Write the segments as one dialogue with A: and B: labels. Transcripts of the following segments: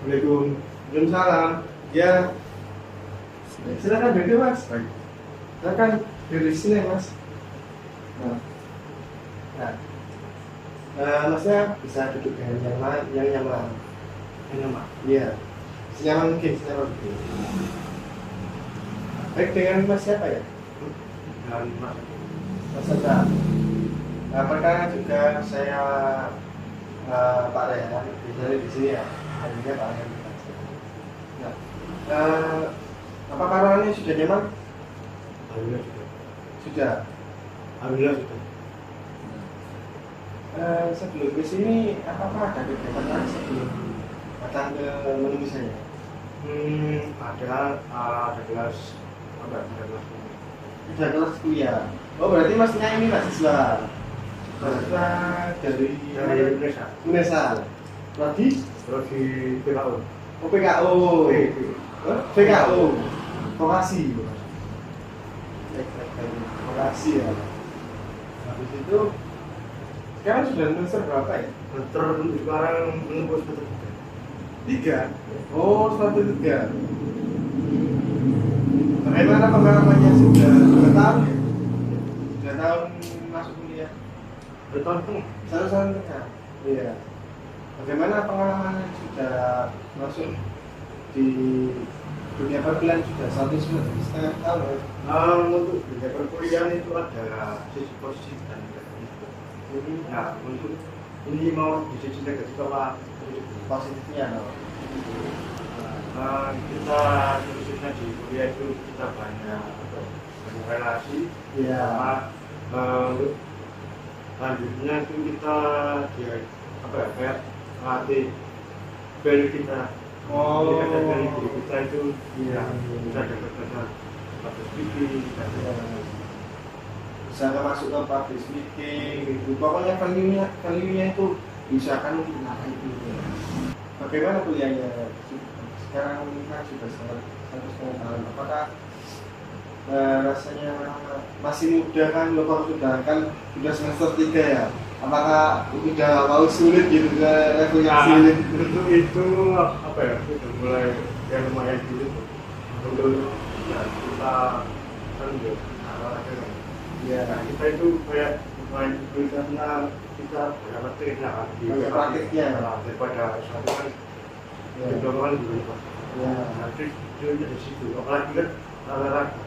A: Waalaikumsalam. Ya, silakan duduk mas. Silakan duduk sini mas. Nah, masnya bisa duduk dengan nyaman, yang nyaman. Yang nyaman. Iya. Senyaman mungkin, senyaman mungkin. Baik, dengan mas siapa ya? Dengan mas Sandra. Apakah juga saya Pak Rehan dari di sini ya? Hanya Pak Rehan. Nah, apakah ruangannya sudah nyaman? Alhamdulillah sudah. Sudah. Alhamdulillah sudah. Sebelum ke sini, apakah ada kegiatan lain sebelum datang ke menunggu saya? Ada kelas apa? Ada kelas kuliah. Oh berarti masnya ini mahasiswa. Mahasiswa dari UNESA. Prodi PKO. Oh PKO. PKO. Vokasi. Vokasi ya. Habis itu sekarang sudah semester berapa ya? Sekarang menembus semester 3. Oh, semester 3. Bagaimana pengalamannya sudah 2 tahun ya? 2 tahun masuk kuliah. 2 tahun setengah. 1 tahun setengah. Iya. Bagaimana pengalamannya sudah masuk di dunia perkuliahan sudah 1,5 tahun ya? Untuk dunia perkuliahan itu ada sisi positif dan negatif. Nah, untuk ini mau di sisi negatif apa positifnya? Kita khususnya di kuliah itu kita banyak relasi, ya. Untuk lanjutnya itu kita kayak melatih value kita. Dari diri kita itu ya bisa dapat public speaking, bisa masuk ke public speaking gitu. Pokoknya value-nya itu diusahakan untuk apa itu. Bagaimana kuliahnya? Sekarang kan sudah 1,5 tahun. Apakah rasanya masih muda kan? Lo kalau sudah semester 3 ya? Apakah udah mau sulit gitu ke level yang sulit? Untuk itu apa ya? Sudah mulai yang lumayan gitu. Untuk ya, kita kan ya, kita itu kayak lumayan sulit karena kita prakteknya kan di prakteknya daripada satu kan diploma dulu pak. Ya, nanti itu dari situ. Apalagi kan olahraga.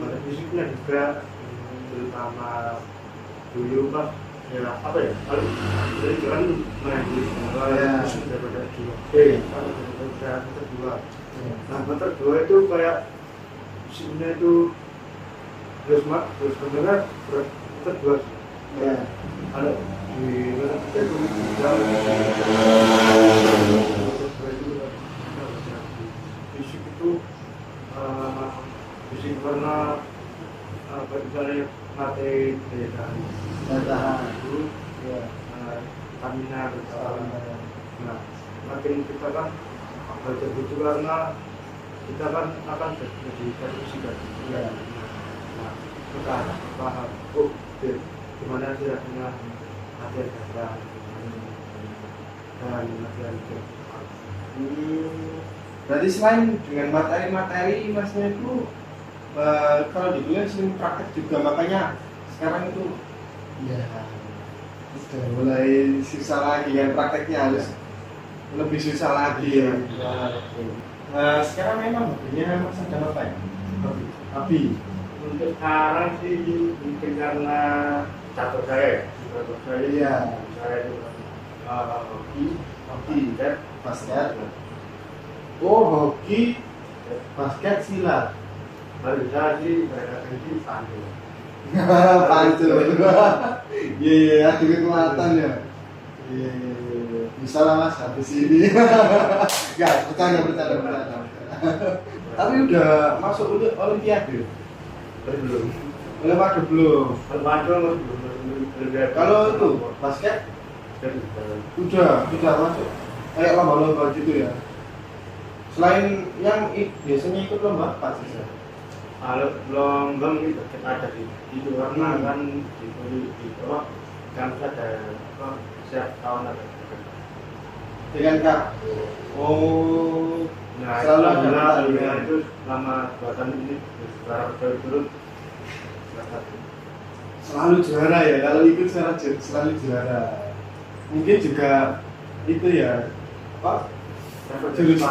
A: Pada fisiknya juga terutama dulu pak ya apa ya kalau dari jalan main di daripada dua daripada kedua. Nah motor 2 itu kayak mesinnya itu terus sebenarnya motor 2 ya kalau di kita itu fisik itu fisik karena misalnya materi daya itu ya stamina berjalan. Nah makin kita kan belajar itu karena kita kan akan jadi fisik kan. Nah sekarang paham gimana sih rasanya latihan dasar dan latihan itu. Berarti selain dengan materi masnya itu kalau di kuliah sering praktek juga, makanya sekarang itu ya sudah mulai susah lagi kan, prakteknya harus lebih susah lagi ya. Sekarang memang hobinya mas ada apa ya? Hobi untuk sekarang sih mungkin karena catur saya ya saya itu hoki basket. Oh hoki basket silat. Baru saya sih berkreasi pandu. Pandu. Iya, ada kekuatan ya. Iya. Bisa lah mas habis ini. Enggak, bercanda. Tapi udah masuk Olimpiade? Belum. Olimpiade belum. Kalau itu basket? Udah masuk. Kayak lomba-lomba gitu ya. Selain yang biasanya ikut lomba apa sih? Kalau lomba itu ada di warna kan di bawah kan ada setiap tahun ada dengan Kak. Oh,
B: Nah,
A: selalu ada
B: adalah
A: pertandingan.
B: itu selama 2 tahun ini secara berturut-turut
A: Selalu juara ya, kalau ikut selalu juara. Mungkin juga itu ya, Pak. Jurus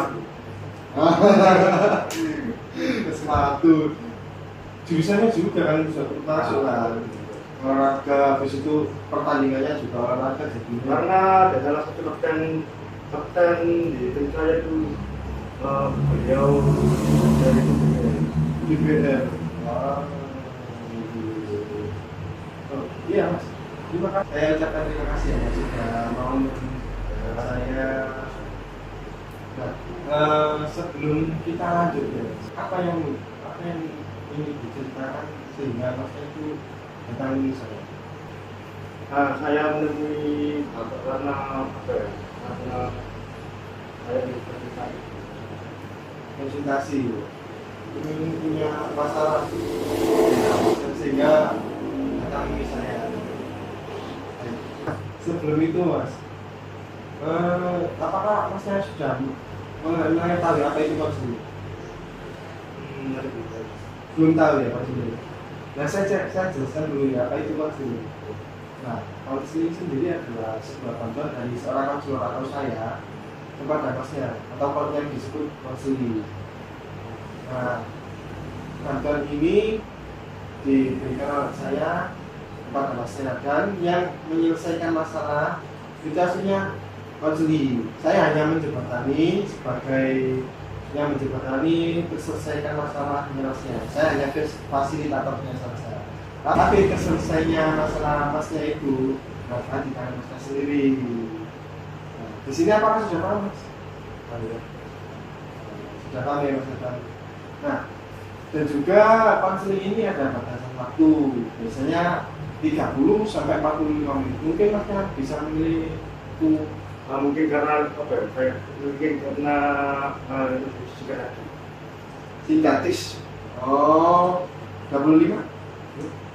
A: sepatu. Jurusannya juga kan bisa masuk kan. Olahraga, habis itu pertandingannya juga olahraga jadinya.
B: karena ada salah satu kapten di tim saya itu beliau dari
A: DPR. Wah. Oh, iya Mas. Terima kasih. Saya ucapkan terima kasih ya Mas sudah mau menemani saya. Nah, sebelum kita lanjut ya, apa yang ini diceritakan sehingga Mas itu datang ini saya?
B: saya menemui karena apa ya? Karena saya di
A: Konsultasi ingin punya masalah sehingga datangi saya. Sebelum itu Mas, apakah Masnya sudah mengetahui apa itu konseling? Belum tahu ya konseling. Nah saya jelaskan dulu ya apa itu konseling. Nah konseling sendiri adalah sebuah bantuan dari seorang konselor atau saya kepada Masnya atau kalau yang disebut konseling. Nah bantuan ini diberikan oleh saya kepada Masnya dan yang menyelesaikan masalah itu aslinya konseling. Saya hanya menjembatani sebagai yang menjembatani terselesaikan masalah Masnya. Saya hanya fasilitatornya saja. Tapi terselesainya masalah Masnya itu dapat di tangan Masnya sendiri. Nah, di sini apakah sudah paham Mas? Sudah paham ya Mas? Nah, dan juga konseling ini ada batasan waktu. Biasanya 30 sampai 45 menit. Mungkin Masnya bisa memilih itu.
B: mungkin karena apa ya? Mungkin karena juga ada
A: Sintetis. Oh, 25?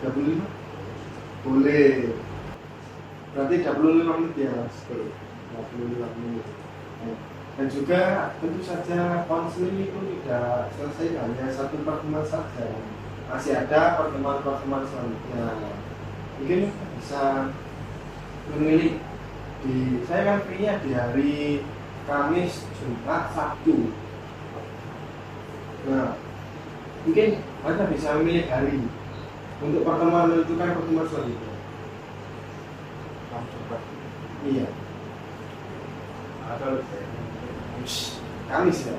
A: 25? Boleh. Berarti 25 menit ya Mas. 25 menit. Dan juga tentu saja konseling itu tidak selesai hanya satu pertemuan saja. Masih ada pertemuan-pertemuan selanjutnya. Mungkin bisa memilih saya kan free-nya di hari Kamis, Jumat, Sabtu. Nah, mungkin Anda bisa memilih hari untuk pertemuan menentukan pertemuan selanjutnya. Iya.
B: atau
A: Kamis ya.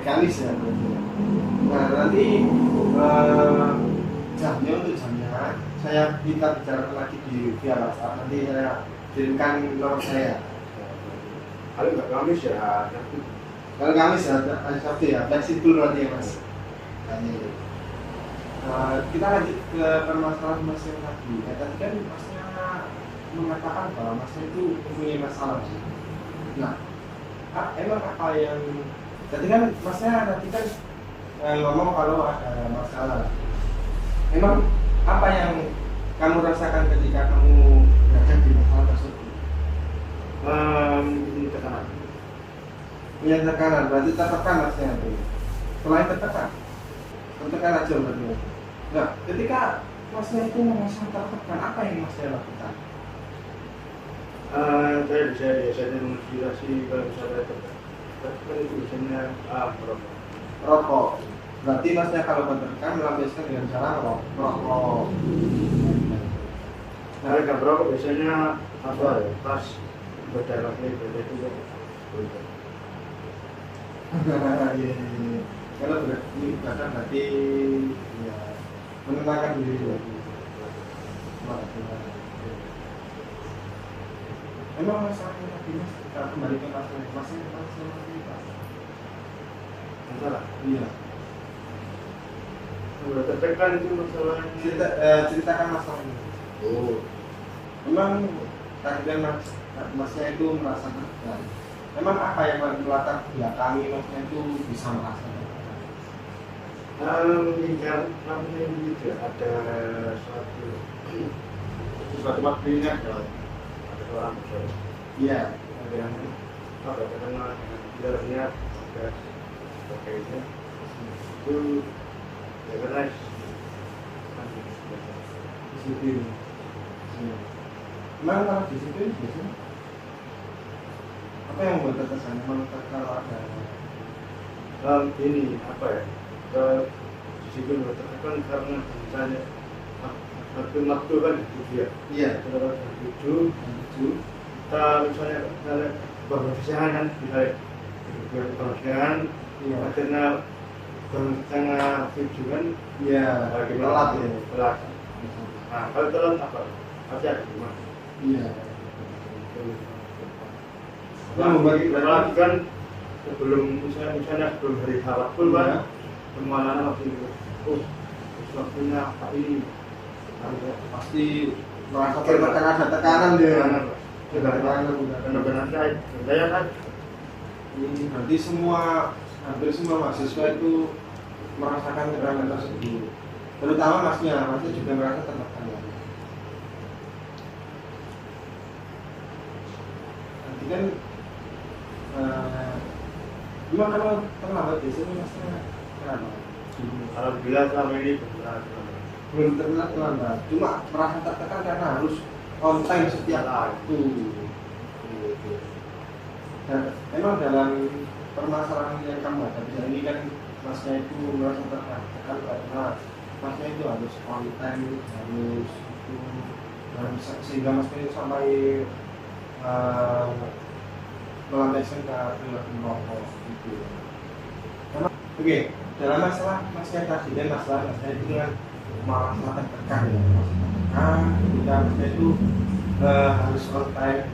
A: Kamis ya. Nah nanti jamnya untuk jamnya saya minta bicara lagi di via WhatsApp. Nanti saya kirimkan nomor saya.
B: kalau nggak Kamis ya
A: Kalau Kamis ya hari Sabtu ya. Fleksibel berarti ya Mas. Kita lanjut ke permasalahan Mas yang tadi. Ya, tadi kan Masnya mengatakan bahwa Masnya itu mempunyai masalah. Nah, emang apa yang tadi kan Masnya tadi kan ngomong kalau ada masalah. Emang apa yang kamu rasakan ketika kamu berada di masalah tersebut?
B: ini tekanan.
A: Punya tekanan, berarti tertekan Masnya itu. Selain tertekan aja berarti. Nah, ketika Masnya itu merasa tertekan, apa yang Masnya lakukan?
B: Saya biasanya menginspirasi kalau misalnya tertekan itu biasanya merokok.
A: Rokok. Berarti Masnya kalau tertekan melampiaskan dengan cara rokok.
B: Nah, nggak merokok biasanya apa ya? Pas berdarah itu
A: Iya. Kalau berarti bahkan berarti ya menenangkan diri lagi. Emang masalahnya tadi Mas, kita kembali ke masalah kita.
B: masalah.
A: Iya.
B: Udah tertekan itu masalahnya.
A: Ceritakan masalahnya.
B: Oh,
A: Memang tadi kan Masnya itu merasa tertekan. Memang apa yang melatar belakangi Masnya itu bisa merasa tertekan?
B: Hingga namanya begitu ada suatu waktunya ada seorang
A: Iya.
B: yang apa karena di dalamnya gas pakainya itu ya karena
A: disiplin. Memang kalau disiplin biasanya apa yang buat terkesan? Memang kalau ada
B: ini apa ya disiplin tertekan karena misalnya waktu kan itu dia
A: iya
B: kalau tujuh kita misalnya bangun siangan kan misalnya bangun siangan
A: iya
B: akhirnya bangun setengah tujuh kan
A: iya telat ya.
B: telat. Nah kalau telat apa pasti ada rumah.
A: Iya.
B: Telat kan sebelum misalnya sebelum hari halal pun kan kemana waktu itu waktunya apa ini
A: Pasti merasa ada tekanan dia.
B: benar-benar saya kan
A: Ini berarti hampir semua mahasiswa itu merasakan tekanan tersebut. Terutama masnya juga merasa tertekan. Nanti kan gimana kalau terlambat biasanya masnya kenapa?
B: alhamdulillah selama ini
A: Belum terlambat, cuma merasa tertekan karena harus on time setiap waktu. Dan memang dalam permasalahan yang kamu hadapi ini kan masnya itu merasa tertekan karena masnya itu harus on time, harus itu sehingga masnya itu sampai melampiaskan ke perilaku merokok gitu. Oke, dalam masalah masnya tadi dan masalah masnya itu kan merasa tertekan ya, ketika masnya itu harus on time,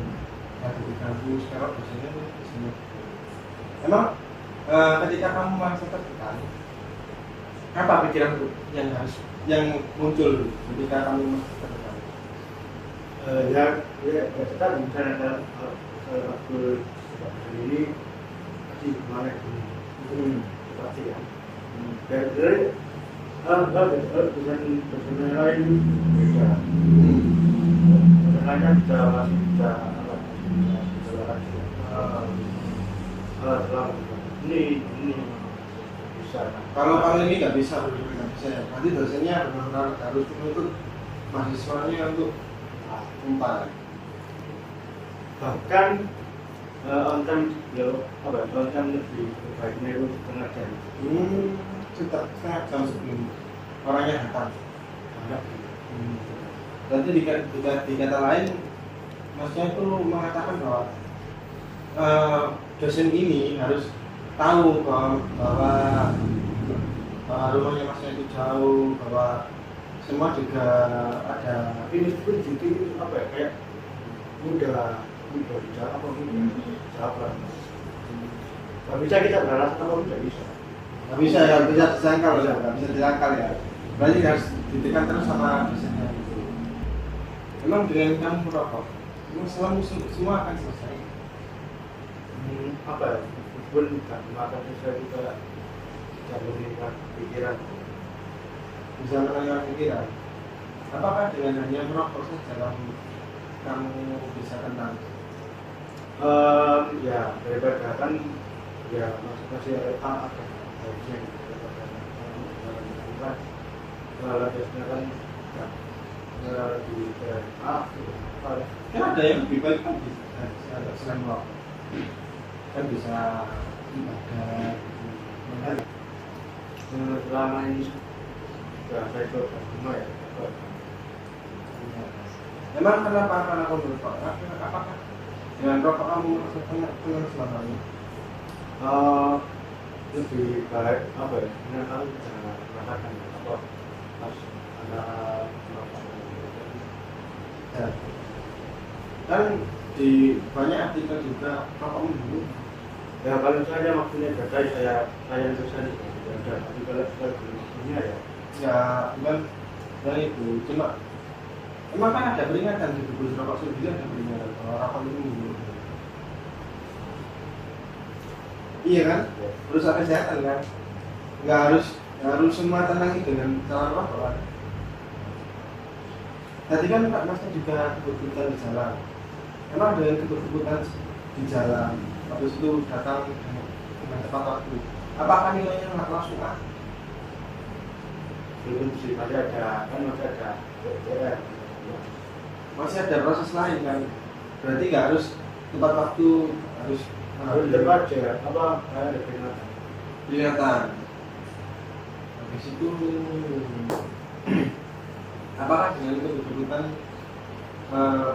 A: harus diganggu sekarang biasanya emang ketika kamu merasa tertekan, apa pikiran yang muncul ketika kamu merasa tertekan?
B: ya kita misalnya waktu hari ini pasti gimana pasti ya dari dengan lain beda karena kita masih bisa ini bisa
A: Kalau ini nggak bisa ya. Nanti dosennya benar-benar harus menuntut mahasiswanya untuk umpan.
B: bahkan on time on time lebih baiknya itu setengah jam
A: Setengah jam sebelum orangnya datang. Berarti di kata lain, masnya itu mengatakan bahwa dosen ini harus tahu bahwa rumahnya masnya itu jauh, bahwa semua juga ada.
B: ini pun jadi apa ya kayak mudah dijawab jawaban nggak bisa kita beralasan apa tidak bisa
A: Nggak bisa ya, bisa disangkal ya, nggak bisa disangkal ya. Berarti harus ditekan terus sama dosennya gitu. Memang dengan kamu merokok, masalah semua akan selesai.
B: apa ya meskipun tidak makan sesuai juga tidak meningkat pikiran
A: Bisa menangani pikiran. Apakah dengan hanya merokok saja kamu bisa tenang?
B: ya daripada kan ya masih ada harusnya kalau biasanya kan di
A: Kan ada yang lebih baik kan bisa selain merokok. Kan bisa ibadah.
B: selama ini sudah saya coba semua ya
A: Memang kenapa kamu merokok? Apakah dengan rokok kamu merasa tenang selama ini?
B: lebih baik apa ya karena kan merasakan apa pas ada
A: Ya. Kan di banyak artikel juga rokok membunuh.
B: ya kalau saya maksudnya data saya dosen tidak ada tapi kalau maksudnya ya
A: Ya bukan dari itu, cuma emang kan ada peringatan di buku rokok sendiri, ada peringatan kalau rokok itu membunuh. Iya kan? Berusaha kesehatan kan? Nggak harus semua tenang dengan cara rokok kan? Tadi kan Pak Masnya juga kebut-kebutan di jalan. Emang dengan kebut-kebutan di jalan, habis itu datang dengan tepat waktu, apakah nilainya langsung A?
B: Belum sih, masih ada PR.
A: Masih ada proses lain kan, berarti nggak harus tepat waktu, harus
B: Harus dapat aja apa ada peringatan.
A: kelihatan. Habis itu apakah dengan itu bersangkutan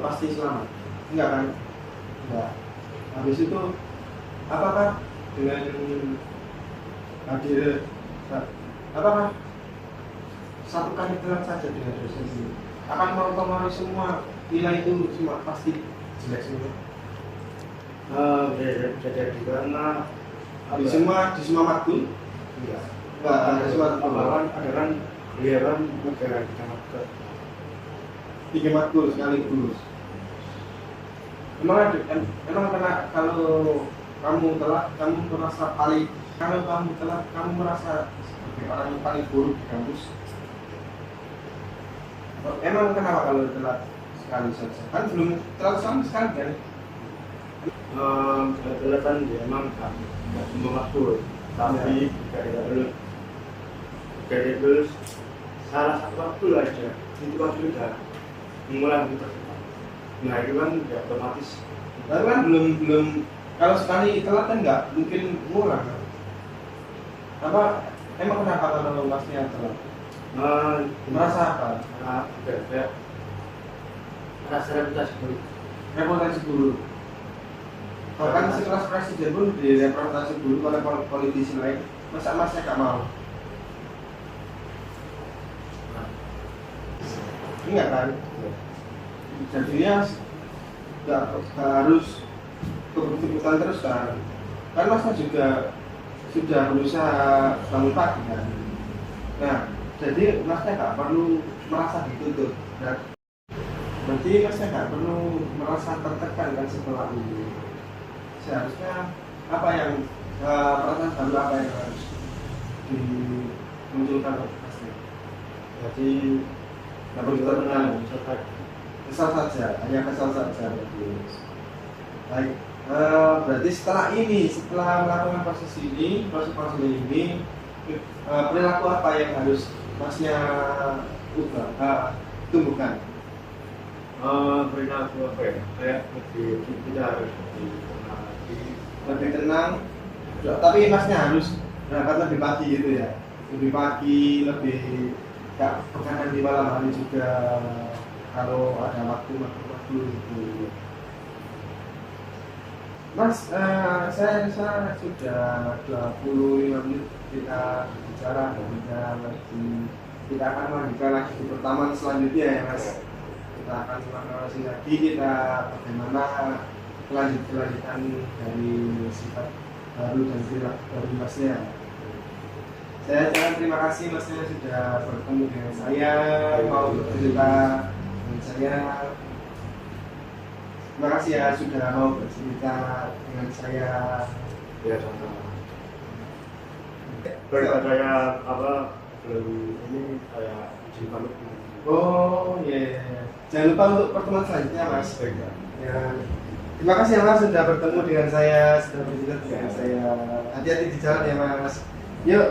A: pasti selamat? Enggak kan? Enggak. Habis itu apakah dengan hadir apakah satu kali telat saja dengan dosen ini akan mempengaruhi semua nilai itu cuma pasti jelek semua?
B: Bisa jadi karena
A: Di semua matkul?
B: enggak.
A: Enggak, ada semua matkul.
B: Ada kan dia kan negara kita ke
A: 3 matkul sekaligus. Emang kena kalau kamu telat, kamu merasa paling, kalau kamu telat, kamu merasa sebagai orang yang paling buruk di kampus. Emang kenapa kalau telat sekali saja? Kan belum telat sama sekali kan?
B: kelihatan dia emang nggak semua maksul, tapi dari dulu salah satu waktu aja itu waktu udah mengulang gitu. Nah itu kan ya otomatis.
A: Tapi kan belum kalau sekali telat kan nggak mungkin ngulang kan? Apa emang kenapa kalau masnya telat? Merasa apa?
B: Kayak rasa reputasi buruk.
A: Reputasi buruk. Bahkan sekelas presiden pun di reputasi buruk oleh politisi lain. Masa masnya nggak mau? Enggak kan? Jadinya nggak harus kebut-kebutan terus kan? Kan masnya juga sudah berusaha bangun pagi kan? Nah, jadi masnya nggak perlu merasa ditutup. Nah, berarti masnya nggak perlu merasa tertekan kan setelah ini. Seharusnya apa yang perasaan baru apa yang harus dimunculkan masnya? Jadi nggak perlu tenang, kesal saja, hanya kesal saja berarti. Baik, berarti setelah melakukan proses ini, perilaku apa yang harus masnya tumbuhkan?
B: Perilaku apa ya? Kayak kita harus
A: lebih tenang, tapi masnya harus berangkat lebih pagi gitu ya, lebih pagi, lebih gak begadang di malam hari juga kalau ada waktu gitu. Mas, saya sudah 25 menit kita bicara dan kita akan melanjutkan lagi di pertemuan selanjutnya ya Mas. Kita akan menganalisis lagi kita bagaimana kelanjutan dari sifat baru dan perilaku baru Masnya. Saya ucapkan terima kasih Masnya sudah bertemu dengan saya, mau bercerita dengan saya. Terima kasih ya sudah mau bercerita dengan saya.
B: ya sama-sama. Berkat saya belum ini saya izin pamit.
A: Oh iya, jangan lupa untuk pertemuan selanjutnya Mas. Ya. Terima kasih ya Mas sudah bertemu dengan saya, sudah bercerita dengan saya. Hati-hati di jalan ya Mas. Yuk.